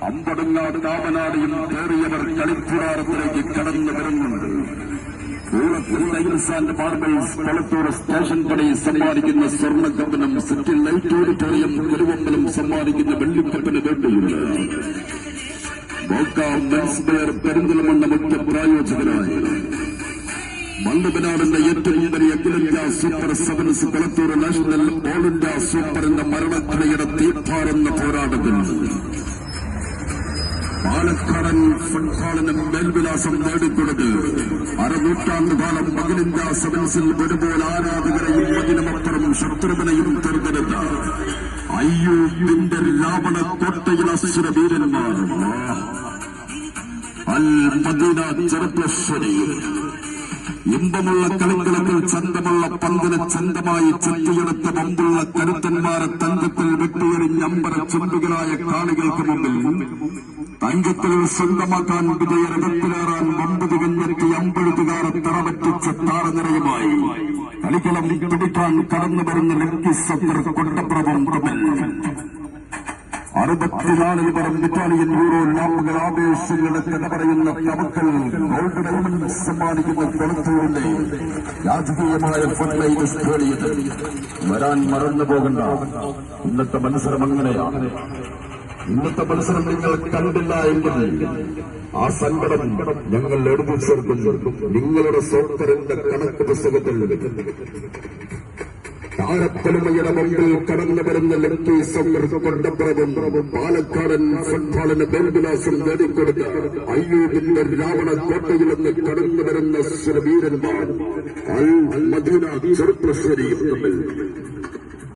അമ്പടങ്ങാട് കാവനാടിയും കയറിയവർ കളിപ്പുറാറത്തിലേക്ക് കടന്നു വരുന്നുണ്ട്. പൂളത്തിൽ tiles and marbles Kolathur station Padi സമ്മാനിക്കുന്ന സ്വർണ്ണക്കപ്പനും സിറ്റി ലൈറ്റ് ഓഡിറ്റോറിയം തിരുവമ്പലം സമ്മാനിക്കുന്ന വെള്ളിക്കപ്പന് വേണ്ടിയുള്ള പെരിന്തൽമണ്ണ മുഖ്യ പ്രായോജകരായ മണ്ണുബനാടിന്റെ ഏറ്റവും വലിയ അഖിലേന്ത്യാ super sevens Kolathur national all India സൂപ്പറിന്റെ മരണത്തിനയുടെ തീർത്ഥാടന പോരാട്ടത്തിൽ പാലക്കാടൻ ഫുട്ബോളിന് മേൽവിലാസം നേടിക്കൊടുത്ത് അരനൂറ്റാണ്ടുകാലം അഖിലേന്ത്യാ സെവൻസിൽ ഒരുപോലെ ആരാധകരെയും അതിനുമപ്പുറം ശത്രുവിനെയും തെരഞ്ഞെടുത്ത അയ്യൂബിന്റെ രാവണ കോട്ടയിൽ അസുര വീരന്മാർ അൽ മദീന ചെറുപ്പശ്ശേരി. ഇമ്പമുള്ള കളിക്കളത്തിൽ ചന്തമുള്ള പന്തിന് ചന്തമായി ചെത്തിയെടുത്ത മുമ്പുള്ള കരുത്തന്മാരെ തങ്കത്തിൽ വെട്ടിയെറിഞ്ഞ അമ്പര ചുണ്ടുകളായ കാണികൾക്ക് മുമ്പിൽ തങ്കത്തിൽ സ്വന്തമാക്കാൻ വിജയരഥത്തിലേറാൻ മുമ്പ് തികഞ്ഞെത്തി അമ്പെഴുതുകാരെ തറവറ്റിച്ച താരനിരയുമായി കളിക്കളം പിടിക്കാൻ കടന്നു വരുന്ന ലക്കി സഫർ കൊണ്ടപ്രഭം തമ്മിൽ 64 പരം ഇറ്റാലിയൻ യൂറോ ലാമ്പുകൾ ആവേശങ്ങളുടെ കഥ പറയുന്ന കവക്കൽ ഗോൾഡ് ഡയമണ്ട് സമ്മാനിക്കുന്ന കൊളത്തൂരിന്റെ രാജകീയമായ ഫുട്ബോൾ സ്റ്റേഡിയത്തിൽ വരാൻ മറന്നു പോകണ്ട. ഇന്നത്തെ മത്സരം അങ്ങനെയാണ്. ഇന്നത്തെ മത്സരം നിങ്ങൾ കണ്ടില്ല എങ്കിൽ ആ സങ്കടം ഞങ്ങൾ എഴുതി ചേർക്കും നിങ്ങളുടെ സോക്കറിന്റെ കണക്ക് പുസ്തകത്തിൽ. താരത്തലമയുടെ മുമ്പിൽ കടന്നു വരുന്ന ലക്കി സമ്മർ കൊണ്ടപ്രഭം പാലക്കാടൻ ഫുട്ബോളിന് മേൽവിലാസം നേടിക്കൊടുത്ത അയ്യൂബിന്റെ രാവണ കോട്ടയിൽ നിന്ന് കടന്നു വരുന്ന സുരവീരന്മാർ അൽ മദീന ചെറുപ്പശ്ശേരിയും തമ്മിൽ